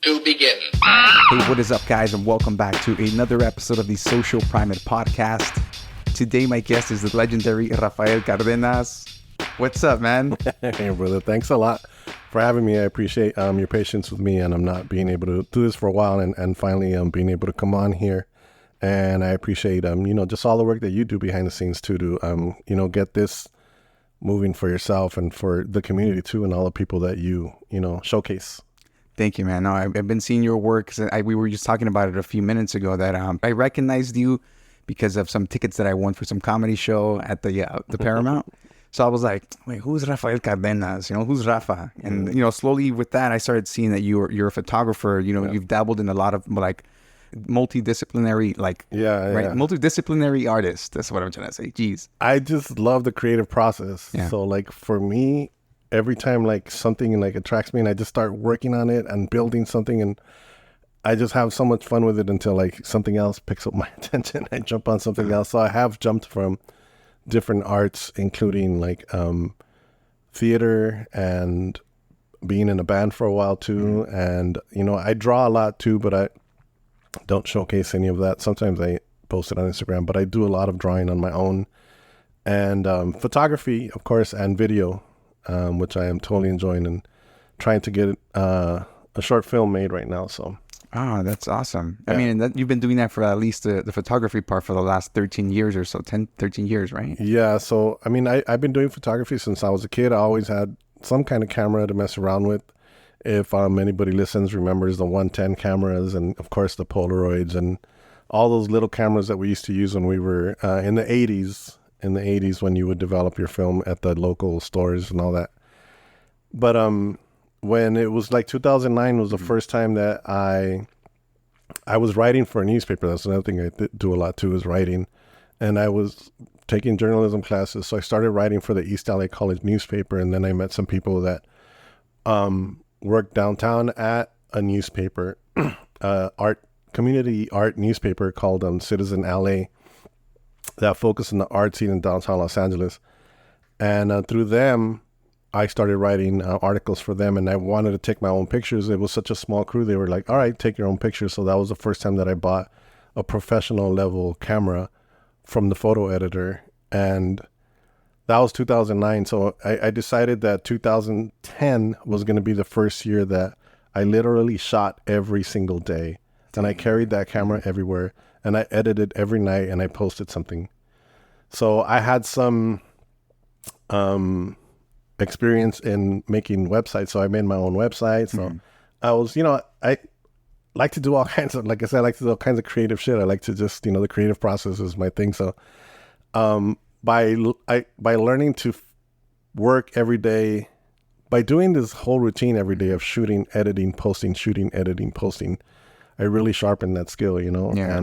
to begin. Hey, what is up, guys, and welcome back to another episode of the Social Primate Podcast. Today, my guest is the legendary Rafael Cardenas. What's up, man? Hey, brother. Thanks a lot for having me. I appreciate your patience with me, and I'm not being able to do this for a while, and finally being able to come on here. And I appreciate just all the work that you do behind the scenes too, to get this moving for yourself and for the community too, and all the people that you showcase. Thank you, man. No, I've been seeing your work. We were just talking about it a few minutes ago that I recognized you because of some tickets that I won for some comedy show at the Paramount. So I was like, wait, who's Rafael Cardenas? Who's Rafa? And, slowly with that, I started seeing that you're a photographer. You've dabbled in a lot of multidisciplinary, multidisciplinary artist. That's what I'm trying to say. Jeez. I just love the creative process. Yeah. So for me, every time something attracts me and I just start working on it and building something, and I just have so much fun with it until something else picks up my attention. I jump on something else. So I have jumped from different arts, including theater and being in a band for a while too. And, I draw a lot too, but I don't showcase any of that. Sometimes I post it on Instagram, but I do a lot of drawing on my own, and photography, of course, and video, which I am totally enjoying, and trying to get a short film made right now. So. Oh, that's awesome. Yeah. I mean, you've been doing that for at least the photography part for the last 13 years or so, 13 years, right? Yeah. So, I mean, I've been doing photography since I was a kid. I always had some kind of camera to mess around with. If anybody listens, remembers the 110 cameras, and of course the Polaroids and all those little cameras that we used to use when we were in the 80s, when you would develop your film at the local stores and all that. But when it was 2009 was the first time that I was writing for a newspaper. That's another thing I do a lot too, is writing. And I was taking journalism classes. So I started writing for the East LA College newspaper. And then I met some people that worked downtown at a newspaper, community art newspaper called Citizen LA, that focused on the art scene in downtown Los Angeles. And through them, I started writing articles for them, and I wanted to take my own pictures. It was such a small crew. They were like, all right, take your own pictures. So that was the first time that I bought a professional level camera from the photo editor. And that was 2009. So I decided that 2010 was going to be the first year that I literally shot every single day. And I carried that camera everywhere, and I edited every night, and I posted something. So I had some experience in making websites. So I made my own website. So I was, I like to do all kinds of, like I said, I like to do all kinds of creative shit. I like to just, the creative process is my thing. So by learning to work every day, by doing this whole routine every day of shooting, editing, posting, shooting, editing, posting, I really sharpened that skill, Yeah.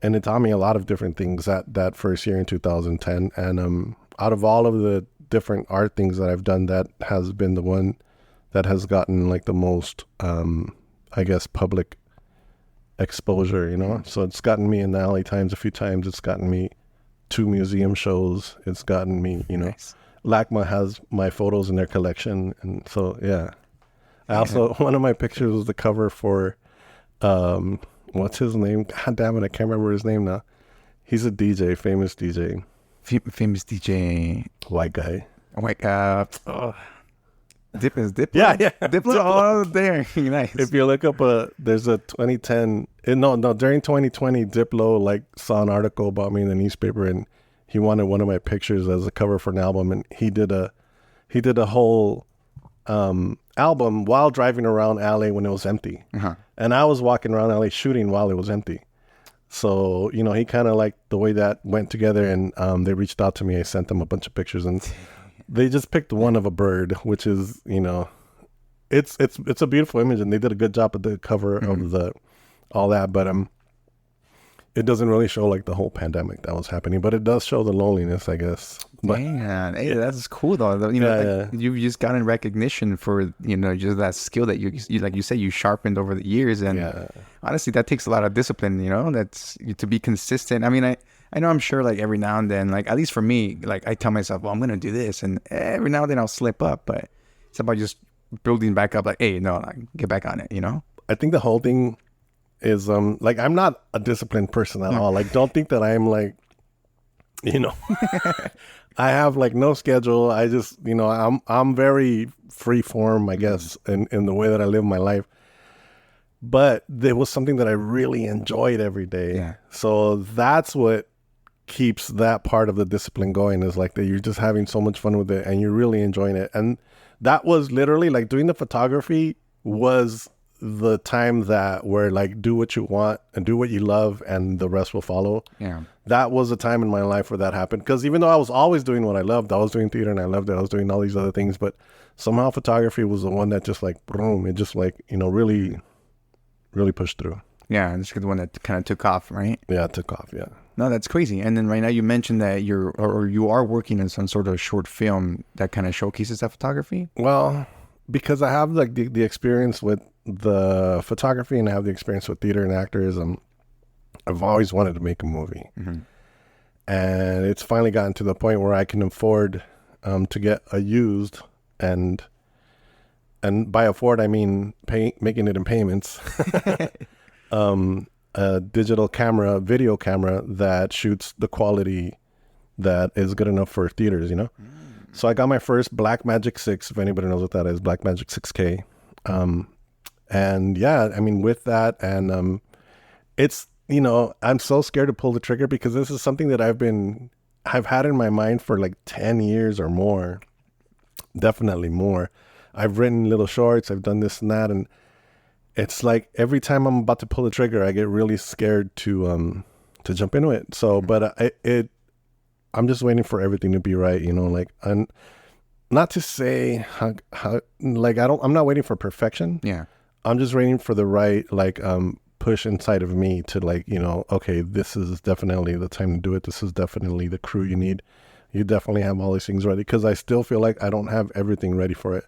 And it taught me a lot of different things that first year in 2010. And out of all of the different art things that I've done, that has been the one that has gotten the most, public exposure, So it's gotten me in the LA Times a few times. It's gotten me 2 museum shows. It's gotten me, Nice. LACMA has my photos in their collection. And so, yeah. I also, one of my pictures was the cover for, what's his name? God damn it, I can't remember his name now. He's a DJ, famous DJ. Famous DJ. White guy. Diplo. Yeah. Diplo. Oh, there. Nice. If you look up there's a 2010, during 2020, Diplo saw an article about me in the newspaper, and he wanted one of my pictures as a cover for an album, and he did a whole album while driving around LA when it was empty. Uh-huh. And I was walking around LA shooting while it was empty. So, he kind of liked the way that went together, and they reached out to me. I sent them a bunch of pictures, and they just picked one of a bird, which is, it's a beautiful image, and they did a good job at the cover of all that. But it doesn't really show the whole pandemic that was happening, but it does show the loneliness, I guess. But, man, hey, that's cool though. You've just gotten recognition for just that skill that you like you say you sharpened over the years, and honestly, that takes a lot of discipline. That's to be consistent. I mean, I know I'm sure every now and then, at least for me, I tell myself, well, I'm gonna do this, and every now and then I'll slip up, but it's about just building back up. Hey, no, get back on it. I think the whole thing is like, I'm not a disciplined person at all. Like, don't think that I'm like, you know, I have like no schedule. I just, you know, I'm very free form, I guess, in the way that I live my life. But there was something that I really enjoyed every day. Yeah. So that's what keeps that part of the discipline going, is like that you're just having so much fun with it and you're really enjoying it. And that was literally like doing the photography was the time that where like do what you want and do what you love and the rest will follow. Yeah. That was a time in my life where that happened. Because even though I was always doing what I loved, I was doing theater and I loved it. I was doing all these other things, but somehow photography was the one that just like, boom, it just like, you know, really pushed through. Yeah, that's the one that kind of took off, right? Yeah, it took off, yeah. No, that's crazy. And then right now you mentioned that you are working in some sort of short film that kind of showcases that photography. Well, because I have like the experience with the photography and I have the experience with theater and actors, I've always wanted to make a movie. Mm-hmm. And it's finally gotten to the point where I can afford to get a used, and by afford I mean making it in payments. A digital camera, video camera that shoots the quality that is good enough for theaters, you know? So I got my first Blackmagic 6, if anybody knows what that is, Blackmagic 6K. And yeah, I mean, with that, and it's, you know, I'm so scared to pull the trigger because this is something that I've had in my mind for like 10 years or more, definitely more. I've written little shorts, I've done this and that, and it's like every time I'm about to pull the trigger, I get really scared to jump into it. So, but I'm just waiting for everything to be right, you know, like, and not to say how like, I'm not waiting for perfection. Yeah. I'm just waiting for the right, like, push inside of me to like, you know, okay, this is definitely the time to do it. This is definitely the crew you need. You definitely have all these things ready, because I still feel like I don't have everything ready for it.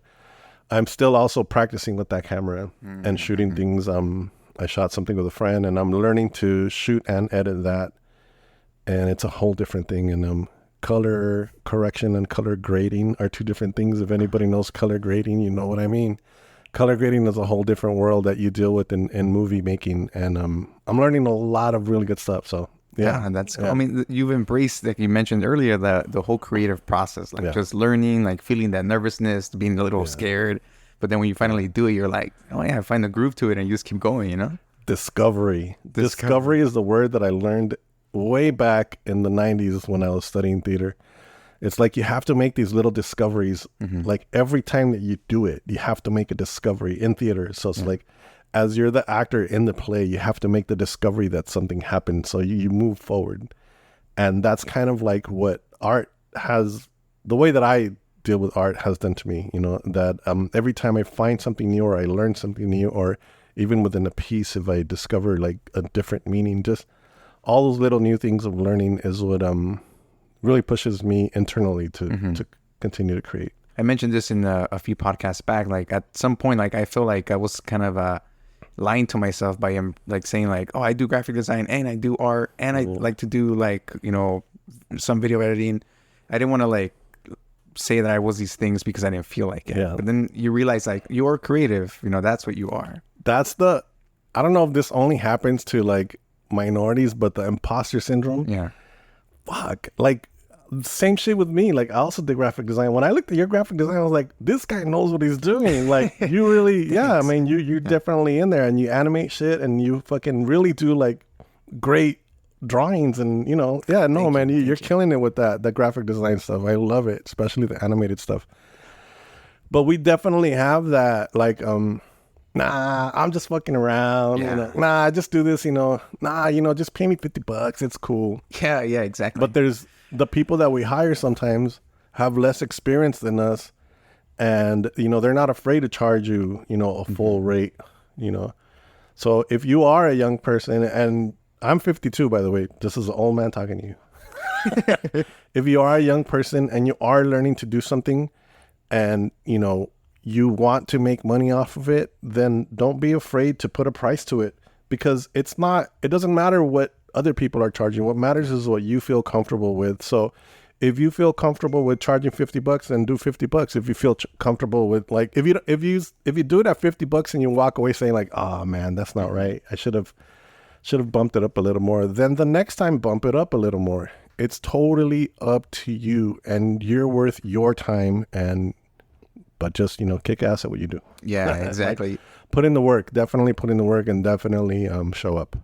I'm still also practicing with that camera and shooting things. I shot something with a friend and I'm learning to shoot and edit that. And it's a whole different thing. And color correction and color grading are two different things. If anybody knows color grading, you know what I mean. Color grading is a whole different world that you deal with in movie making. And I'm learning a lot of really good stuff. So yeah, that's cool. I mean, you've embraced, like you mentioned earlier, the whole creative process, like just learning, like feeling that nervousness, being a little scared. But then when you finally do it, you're like, oh yeah, I find the groove to it, and you just keep going, you know? Discovery is the word that I learned way back in the 90s when I was studying theater. It's like you have to make these little discoveries. Like every time that you do it, you have to make a discovery in theater. So it's like, as you're the actor in the play, you have to make the discovery that something happened. So you move forward. And that's kind of like what art has, the way that I deal with art has done to me, you know, that every time I find something new or I learn something new, or even within a piece, if I discover like a different meaning, just all those little new things of learning is what really pushes me internally to continue to create. I mentioned this in a few podcasts back. Like at some point, like I feel like I was kind of lying to myself by like saying like, oh, I do graphic design and I do art and I like to do like, you know, some video editing. I didn't want to like say that I was these things because I didn't feel like it. But then you realize like you're creative, you know, that's what you are. I don't know if this only happens to like minorities, but the imposter syndrome. Yeah. Fuck. Like same shit with me. Like I also did graphic design. When I looked at your graphic design, I was like, this guy knows what he's doing. Like you really, yeah, I mean, you're definitely in there and you animate shit and you fucking really do like great drawings and, you know, yeah, no, man, you're killing it with that graphic design stuff. I love it, especially the animated stuff. But we definitely have that, like, nah, I'm just fucking around. You know? Nah, just do this, you know. Nah, you know, just pay me $50. It's cool. Yeah, exactly. But there's the people that we hire sometimes have less experience than us. And, you know, they're not afraid to charge you, you know, a full rate, you know. So if you are a young person, and I'm 52, by the way, this is an old man talking to you. If you are a young person and you are learning to do something and, you know, you want to make money off of it, then don't be afraid to put a price to it, because it doesn't matter what other people are charging. What matters is what you feel comfortable with. So if you feel comfortable with charging $50, then do $50. If you feel comfortable with like, if you do it at $50 and you walk away saying like, oh man, that's not right, I should have bumped it up a little more, then the next time bump it up a little more. It's totally up to you, and you're worth your time. But just, kick ass at what you do. Yeah, exactly. Like, put in the work, definitely put in the work, and definitely show up.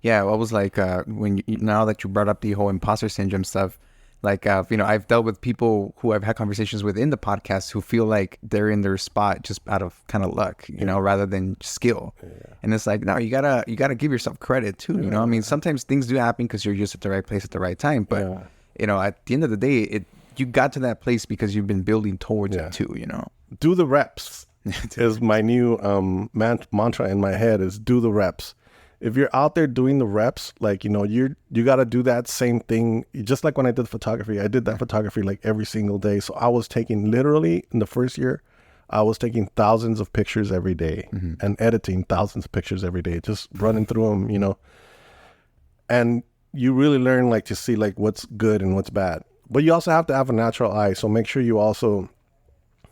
Yeah, well, I was like, now that you brought up the whole imposter syndrome stuff, like, I've dealt with people who I've had conversations with in the podcast who feel like they're in their spot just out of kind of luck, rather than skill. Yeah. And it's like, no, you gotta give yourself credit too. I mean, sometimes things do happen because you're just at the right place at the right time. But, at the end of the day, you got to that place because you've been building towards it too, Do the reps is my new mantra in my head, is do the reps. If you're out there doing the reps, like, you got to do that same thing. Just like when I did photography, I did that photography like every single day. So I was taking, literally in the first year, I was taking thousands of pictures every day and editing thousands of pictures every day, just running through them, and you really learn like to see like what's good and what's bad. But you also have to have a natural eye. So make sure you also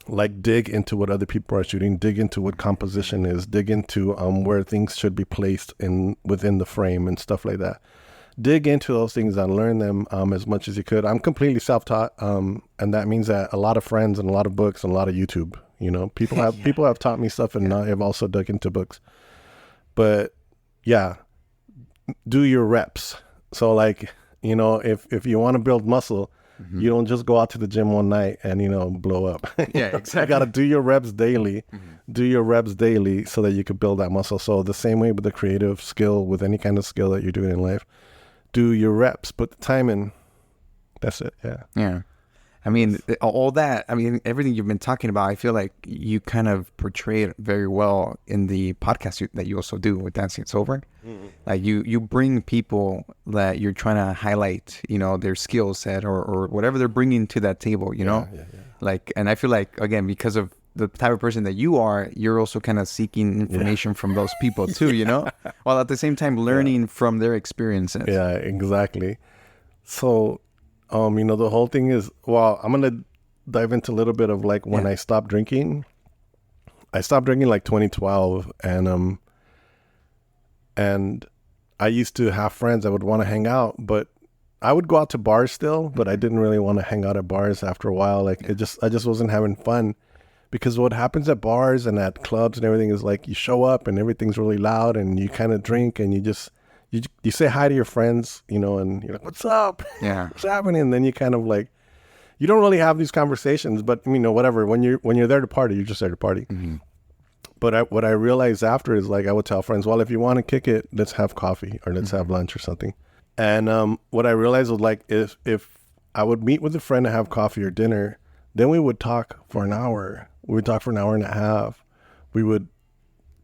like dig into what other people are shooting, dig into what composition is, dig into where things should be placed within the frame and stuff like that. Dig into those things and learn them as much as you could. I'm completely self-taught, and that means that a lot of friends and a lot of books and a lot of YouTube. People have taught me stuff, and I've also dug into books. But yeah, do your reps. So like, if you want to build muscle, you don't just go out to the gym one night and, blow up. Yeah, exactly. You got to do your reps daily. Do your reps daily so that you can build that muscle. So the same way with the creative skill, with any kind of skill that you're doing in life, do your reps, put the time in. That's it. Yeah. Yeah. I mean, all that, everything you've been talking about, I feel like you kind of portray it very well in the podcast that you also do with Dancng Sobr. Like you bring people that you're trying to highlight, their skill set or whatever they're bringing to that table, Yeah. Like, and I feel like, again, because of the type of person that you are, you're also kind of seeking information from those people too, while at the same time learning from their experiences. Yeah, exactly. So, the whole thing is, well, I'm going to dive into a little bit of like when I stopped drinking. I stopped drinking like 2012, and I used to have friends that would want to hang out, but I would go out to bars still, but I didn't really want to hang out at bars after a while. Like I just wasn't having fun, because what happens at bars and at clubs and everything is like you show up and everything's really loud and you kind of drink and you say hi to your friends, and you're like, what's up? Yeah. What's happening? And then you kind of like, you don't really have these conversations, but whatever, when you're there to party, you're just there to party. But what I realized after is like, I would tell friends, well, if you want to kick it, let's have coffee or let's have lunch or something. And what I realized was like, if I would meet with a friend to have coffee or dinner, then we would talk for an hour. We would talk for an hour and a half. We would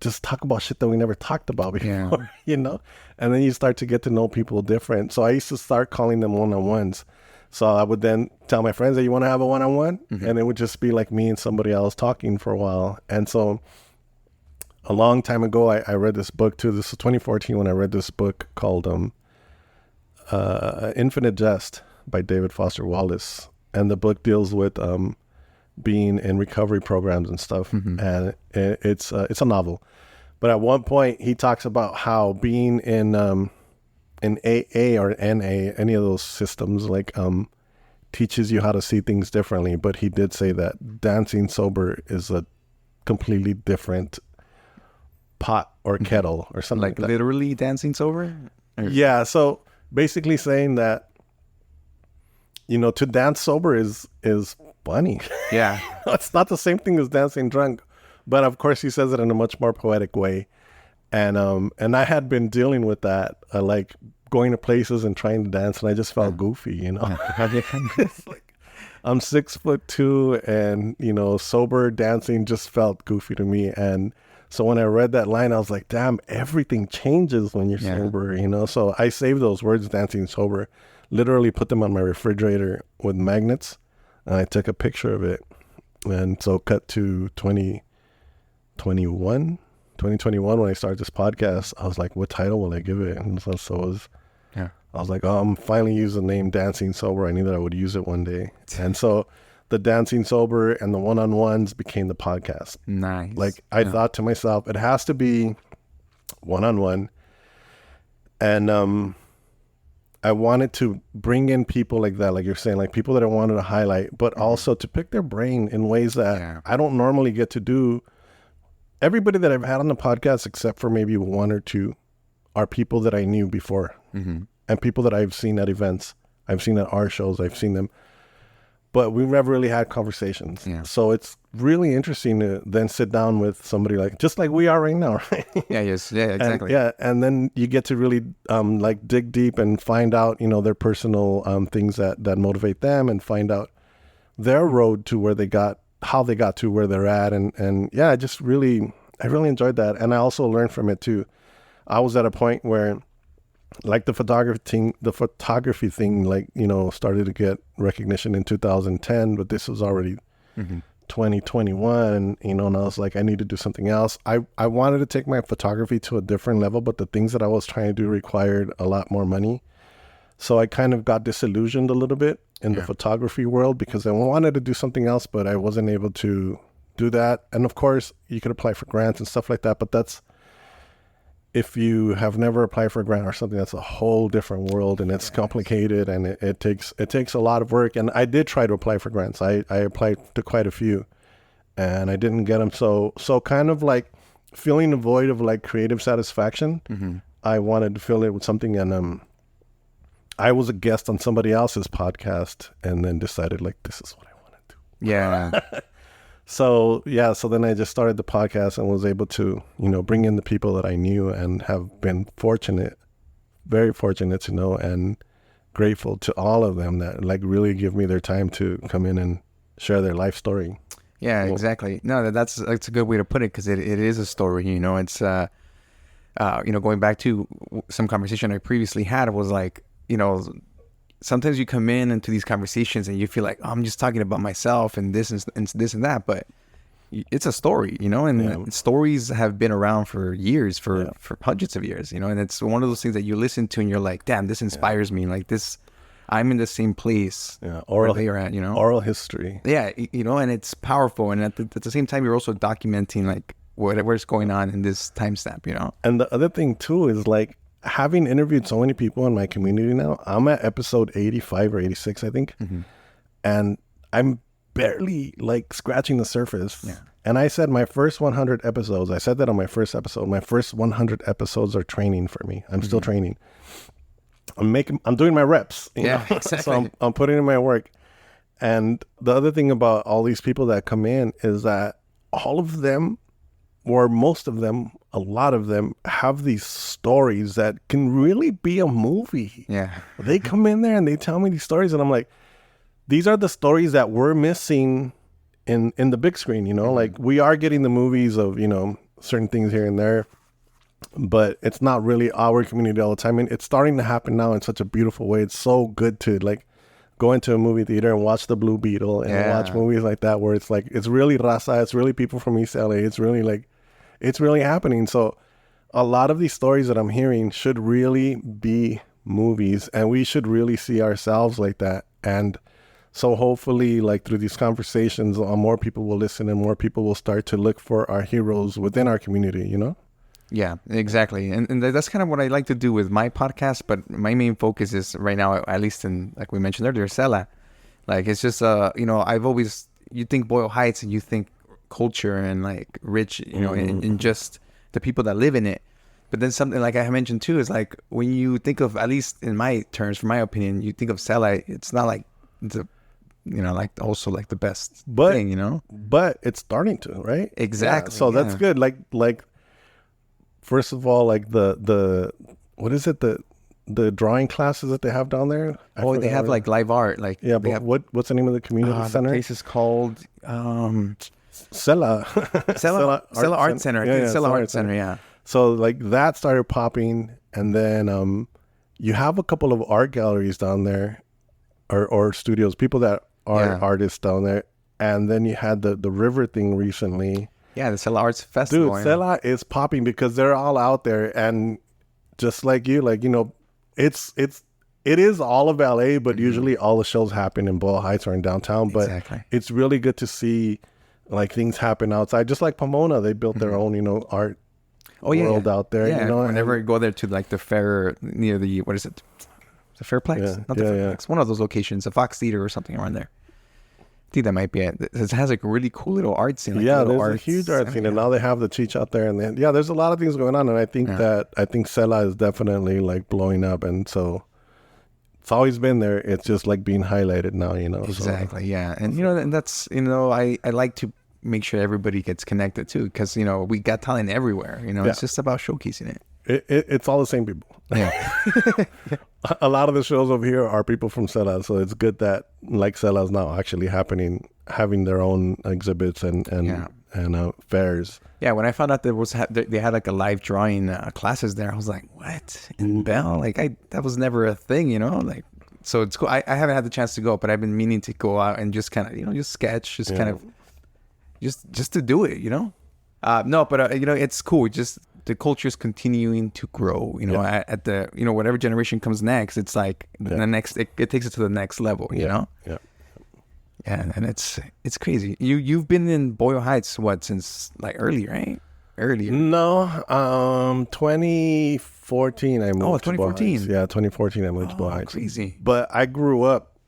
just talk about shit that we never talked about before, and then you start to get to know people different. So I used to start calling them one-on-ones. So I would then tell my friends that you want to have a one-on-one, and it would just be like me and somebody else talking for a while. And so a long time ago, I read this book too. This was 2014 when I read this book called Infinite Jest by David Foster Wallace. And the book deals with being in recovery programs and stuff. And it's a novel. But at one point, he talks about how being in AA or NA, any of those systems, like teaches you how to see things differently. But he did say that Dancng Sobr is a completely different pot or kettle or something like that. Literally Dancng Sobr? Yeah. So basically saying that, to dance sober is funny. Yeah. It's not the same thing as dancing drunk. But of course, he says it in a much more poetic way. And I had been dealing with that, like going to places and trying to dance, and I just felt goofy, It's like, I'm 6'2", and, sober dancing just felt goofy to me. And so when I read that line, I was like, damn, everything changes when you're sober, So I saved those words, Dancng Sobr, literally put them on my refrigerator with magnets, and I took a picture of it. And so cut to 2021 when I started this podcast, I was like, what title will I give it? And so it was I was like, oh, I'm finally using the name Dancng Sobr. I knew that I would use it one day. And so the Dancng Sobr and the one-on-ones became the podcast. Nice. Like I thought to myself, it has to be one-on-one. And I wanted to bring in people like that, like you're saying, like people that I wanted to highlight, but also to pick their brain in ways that I don't normally get to do. Everybody that I've had on the podcast, except for maybe one or two, are people that I knew before. And people that I've seen at events. I've seen at our shows. I've seen them. But we've never really had conversations. So it's really interesting to then sit down with somebody just like we are right now, right? Yeah, exactly. And then you get to really like dig deep and find out, their personal things that motivate them, and find out their road to how they got to where they're at. And yeah, I really enjoyed that. And I also learned from it too. I was at a point where like the photography thing, like, started to get recognition in 2010, but this was already 2021, and I was like, I need to do something else. I wanted to take my photography to a different level, but the things that I was trying to do required a lot more money. So I kind of got disillusioned a little bit in the photography world, because I wanted to do something else, but I wasn't able to do that. And of course, you could apply for grants and stuff like that, but that's, if you have never applied for a grant or something, that's a whole different world, and it's complicated, and it takes a lot of work. And I did try to apply for grants. I applied to quite a few, and I didn't get them. So kind of like feeling the void of like creative satisfaction. I wanted to fill it with something, and I was a guest on somebody else's podcast, and then decided like, this is what I want to do. Yeah. So then I just started the podcast and was able to, bring in the people that I knew, and have been very fortunate to know, and grateful to all of them that like really give me their time to come in and share their life story. Yeah, exactly. No, that's a good way to put it, because it is a story, it's, going back to some conversation I previously had, was like, sometimes you come into these conversations and you feel like, oh, I'm just talking about myself and this and this and that, but it's a story, and stories have been around for years, for hundreds of years, and it's one of those things that you listen to and you're like, damn, this inspires me. Like this, I'm in the same place where they are at, Oral history. Yeah, and it's powerful. And at the same time, you're also documenting like whatever's going on in this timestamp, And the other thing too is like, having interviewed so many people in my community now, I'm at episode 85 or 86, I think. And I'm barely like scratching the surface. And I said my first 100 episodes, I said that on my first episode, my first 100 episodes are training for me. I'm still training. I'm doing my reps. Exactly. So I'm putting in my work. And the other thing about all these people that come in is that all of them, or most of them, a lot of them, have these stories that can really be a movie. Yeah. They come in there and they tell me these stories, and I'm like, these are the stories that we're missing in the big screen, like we are getting the movies of, certain things here and there, but it's not really our community all the time. And it's starting to happen now in such a beautiful way. It's so good to like go into a movie theater and watch the Blue Beetle and watch movies like that, where it's like, it's really raza, it's really people from East LA. It's really like, it's really happening. So a lot of these stories that I'm hearing should really be movies, and we should really see ourselves like that. And so hopefully, like through these conversations, more people will listen, and more people will start to look for our heroes within our community, Yeah, exactly. And that's kind of what I like to do with my podcast. But my main focus is right now, at least in, like we mentioned earlier, Sela. Like, it's just, I've always, you think Boyle Heights and you think culture and like rich, and just the people that live in it. But then something like I mentioned too is like, when you think of, at least in my terms, from my opinion, you think of Sela, it's not like the, like also like the best thing, But it's starting to, right? Exactly. So that's good. Like first of all, like the what is it, the drawing classes that they have down there? They have like live art, like but what's the name of the community center? The place is called Sela Art Center. Sela Art Center. Yeah. So like that started popping, and then you have a couple of art galleries down there, or studios, people that are artists down there, and then you had the river thing recently. Yeah, the Sela Arts Festival. Dude, Sela is popping because they're all out there, and just like you, like it's it is all of LA, but usually all the shows happen in Boyle Heights or in downtown. But it's really good to see like things happen outside. Just like Pomona, they built their own, art world out there. Yeah, whenever I go there to like the fair near the, what is it? The Fairplex? Yeah, Not the Fairplex. One of those locations, the Fox Theater or something around there. I think that might be it. It has like a really cool little art scene. Like there's a huge art scene, and now they have the Cheech out there, and there's a lot of things going on, and I think Sela is definitely like blowing up, and so it's always been there. It's just like being highlighted now, Exactly, yeah, and and that's I like to make sure everybody gets connected too, because we got talent everywhere. It's just about showcasing it. It's all the same people. Yeah. A lot of the shows over here are people from Sela, so it's good that like Sela's now actually having their own exhibits and fairs. Yeah, when I found out they had like a live drawing classes there, I was like, what? In Bell? Like that was never a thing, like. So it's cool. I haven't had the chance to go, but I've been meaning to go out and just kind of just sketch, kind of just to do it, No, but it's cool. Just the culture is continuing to grow. At the whatever generation comes next, it's like the next. It takes it to the next level. Yeah, and it's crazy. You've been in Boyle Heights since like early, right? Earlier. No, 2014 I moved. Oh, 2014. Yeah, 2014 I moved to Boyle Heights. Crazy. But I grew up.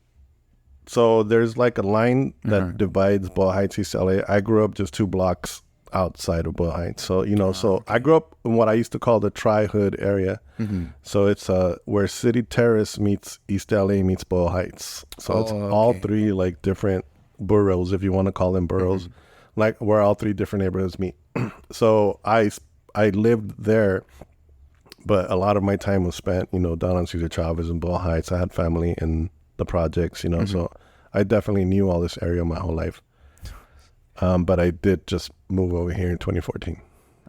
So there's like a line that divides Boyle Heights, East LA. I grew up just 2 blocks outside of Boyle Heights. So, I grew up in what I used to call the Tri-Hood area. Mm-hmm. So it's where City Terrace meets East LA meets Boyle Heights. So it's all 3 like different boroughs, if you want to call them boroughs, like where all 3 different neighborhoods meet. So I lived there, but a lot of my time was spent, down on Cesar Chavez and Boyle Heights. I had family in the projects, so I definitely knew all this area my whole life. But I did just move over here in 2014.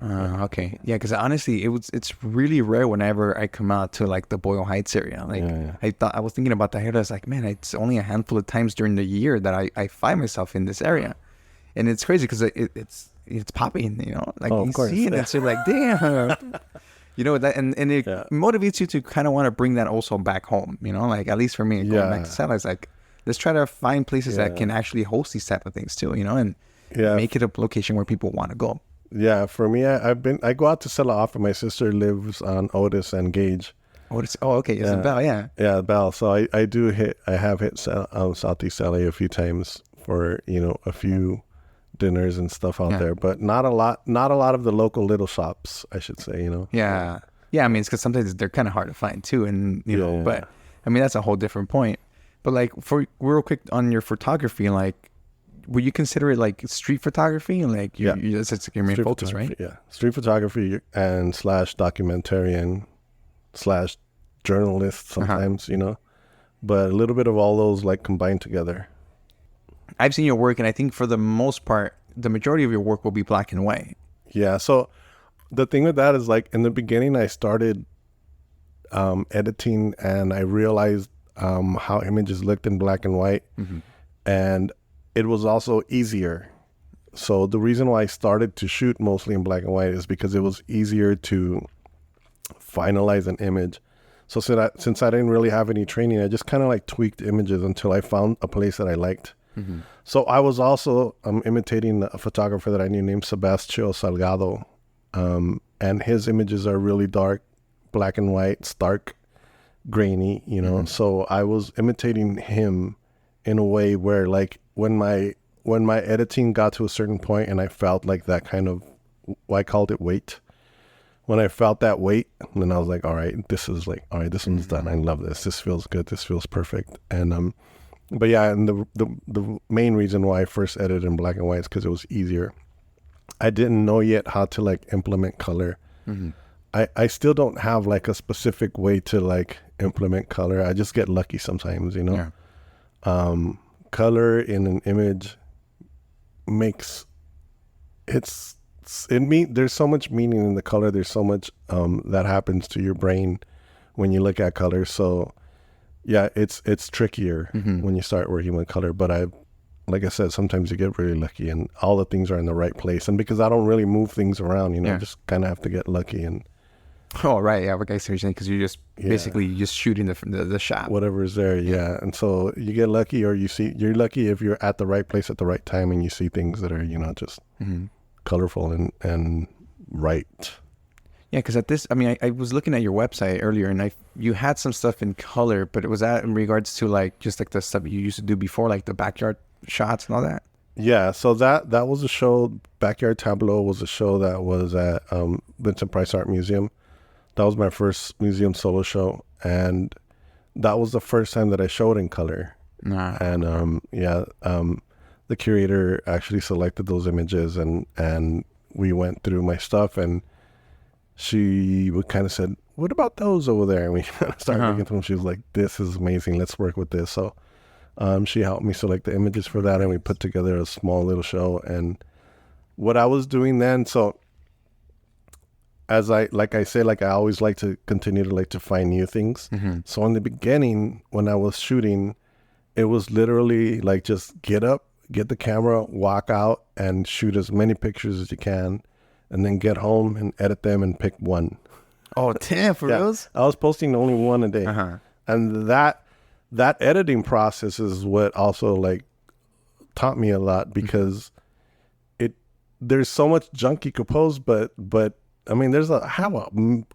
Okay. Yeah, because honestly, it's really rare whenever I come out to like the Boyle Heights area. Like I was thinking about that here. I was like, man, it's only a handful of times during the year that I find myself in this area. And it's crazy because it's popping, like you see it and so you're like, damn. That and it motivates you to kind of want to bring that also back home, like at least for me going back to Sela, it's like, let's try to find places that can actually host these type of things too, and make it a location where people want to go. Yeah, for me, I go out to Sela often. My sister lives on Otis and Gage. Otis, okay, it's Bell, yeah, Bell. So I have hit Southeast LA a few times for a few dinners and stuff out there, but not a lot of the local little shops, I should say. Yeah. I mean, it's because sometimes they're kind of hard to find too, and but I mean that's a whole different point. But like for real quick on your photography, like, would you consider it like street photography? Like, it's your main focus, right? Yeah, street photography and / documentarian / journalist sometimes, but a little bit of all those like combined together. I've seen your work, and I think for the most part, the majority of your work will be black and white. Yeah. So the thing with that is, like, in the beginning, I started editing, and I realized how images looked in black and white, and it was also easier. So the reason why I started to shoot mostly in black and white is because it was easier to finalize an image. So since I didn't really have any training, I just kind of like tweaked images until I found a place that I liked. So I was also imitating a photographer that I knew named Sebastião Salgado, and his images are really dark, black and white, stark, grainy, So I was imitating him in a way where, like, when my editing got to a certain point and I felt like that kind of, I called it weight. When I felt that weight, then I was like, all right, this one's done. I love this. This feels good. This feels perfect. And but yeah, and the main reason why I first edited in black and white is because it was easier. I didn't know yet how to like implement color. I still don't have like a specific way to like implement color. I just get lucky sometimes, Color in an image there's so much meaning in the color. There's so much that happens to your brain when you look at color. So yeah, it's trickier when you start working with color, but like I said, sometimes you get really lucky and all the things are in the right place. And because I don't really move things around, I just kind of have to get lucky. And Oh, right. Yeah, okay, so you're saying because you're just basically just shooting the shot. Whatever is there, yeah. And so you get lucky, or you're lucky if you're at the right place at the right time and you see things that are, just colorful and right. Yeah, because at this, I mean, I was looking at your website earlier, and you had some stuff in color, but was that in regards to like just like the stuff you used to do before, like the backyard shots and all that? Yeah, so that was a show. Backyard Tableau was a show that was at Vincent Price Art Museum. That was my first museum solo show, and that was the first time that I showed in color. Nah. And the curator actually selected those images, and we went through my stuff, and she would kind of said, "What about those over there?" And we started looking through them. She was like, "This is amazing. Let's work with this." So she helped me select the images for that, and we put together a small little show. And what I was doing then, so as I always like to continue to find new things. So in the beginning, when I was shooting, it was literally like just get up, get the camera, walk out, and shoot as many pictures as you can, and then get home and edit them and pick one. Oh, damn, for reals? I was posting only one a day. And that editing process is what also like taught me a lot, because there's so much junk you could post, but I mean, I have a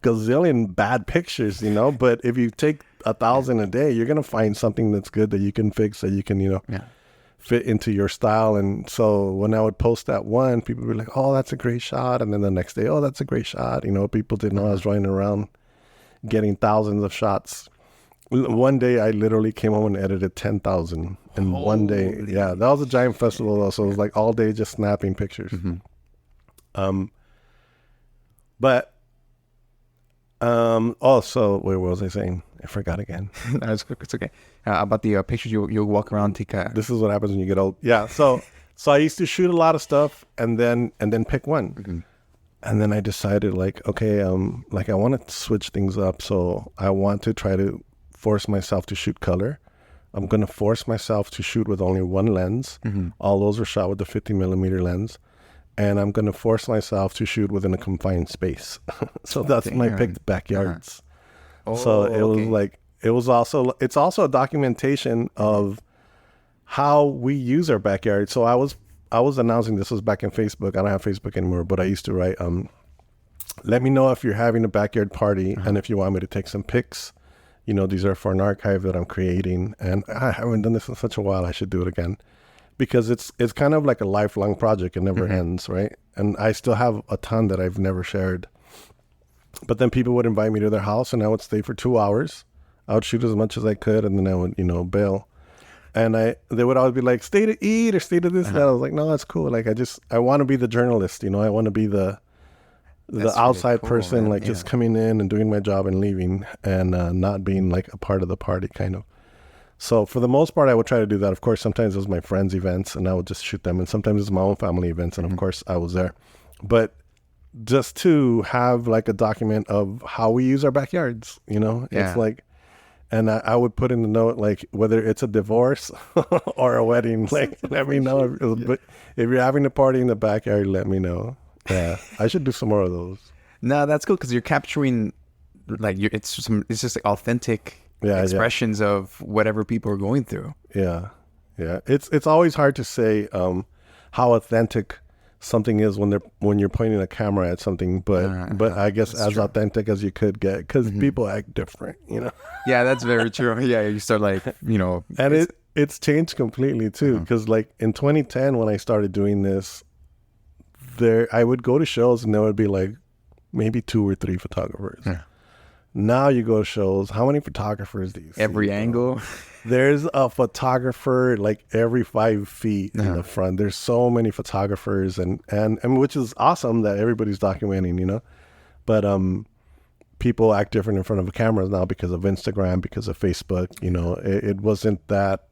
gazillion bad pictures, but if you take 1,000 a day, you're going to find something that's good that you can fix, that you can, fit into your style. And so when I would post that one, people would be like, "Oh, that's a great shot." And then the next day, "Oh, that's a great shot." People didn't know I was running around getting thousands of shots. One day I literally came home and edited 10,000 in one day. Yeah, that was a giant festival though. So it was like all day just snapping pictures. But also, wait, what was I saying? I forgot again. It's okay. About the pictures you'll walk around, take this is what happens when you get old. Yeah. So I used to shoot a lot of stuff and then pick one. And then I decided okay, I want to switch things up. So I want to try to force myself to shoot color. I'm going to force myself to shoot with only one lens. All those are shot with the 50mm lens. And I'm going to force myself to shoot within a confined space. So that's when I picked backyards. So it was it's also a documentation of how we use our backyard. So I was announcing, this was back in Facebook. I don't have Facebook anymore, but I used to write, let me know if you're having a backyard party and if you want me to take some pics. These are for an archive that I'm creating. And I haven't done this in such a while. I should do it again. Because it's kind of like a lifelong project. It never ends, right? And I still have a ton that I've never shared. But then people would invite me to their house, and I would stay for 2 hours. I would shoot as much as I could, and then I would, bail. And they would always be like, "Stay to eat," or "Stay to this." And I was like, "No, that's cool. Like, I want to be the journalist, I want to be the outside really cool, person, man. Just coming in and doing my job and leaving, and not being like a part of the party, kind of." So for the most part, I would try to do that. Of course, sometimes it was my friends' events and I would just shoot them. And sometimes it's my own family events. And of course, I was there. But just to have like a document of how we use our backyards, it's like, and I would put in the note, like, whether it's a divorce or a wedding, like, let me know. But if you're having a party in the backyard, let me know. Yeah, I should do some more of those. No, that's cool because you're capturing, like, it's just like authentic expressions of whatever people are going through. Yeah. It's always hard to say how authentic something is when you're pointing a camera at something, but I guess as true. Authentic as you could get, because people act different, Yeah, that's very true. Yeah, you start like, and it's changed completely too, because like in 2010 when I started doing this, I would go to shows and there would be like maybe 2 or 3 photographers. Yeah. Now you go to shows, how many photographers do you see? Every angle. There's a photographer like every 5 feet in the front. There's so many photographers, and which is awesome that everybody's documenting, But people act different in front of the cameras now because of Instagram, because of Facebook. It wasn't that